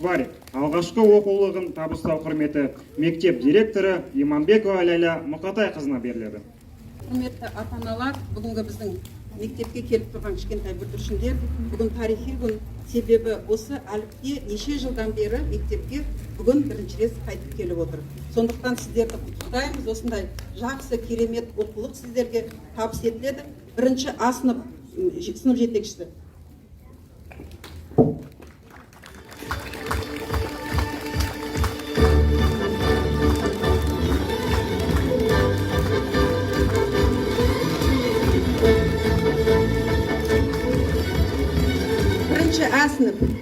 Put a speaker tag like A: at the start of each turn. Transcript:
A: бар алғашқы оқулығын табыстау құрметі мектеп директоры Иманбекова Ләйла Мұқатайқызына беріледі.
B: Құрметті ата-аналар, бүгінгі біздің мектепке келіп тұрған кішкентай бүлдіршіндер, бүгін тарихи күн. Себебі осы әліпби неше жылдан бері мектепке бүгін бірінші рет қайтып келіп отыр. Сондықтан сіздерді құттықтаймыз, осындай жақсы керемет оқулық сіздерге табыс етіледі. Бірінші А сынып жетекшісі. Бірінші А сынып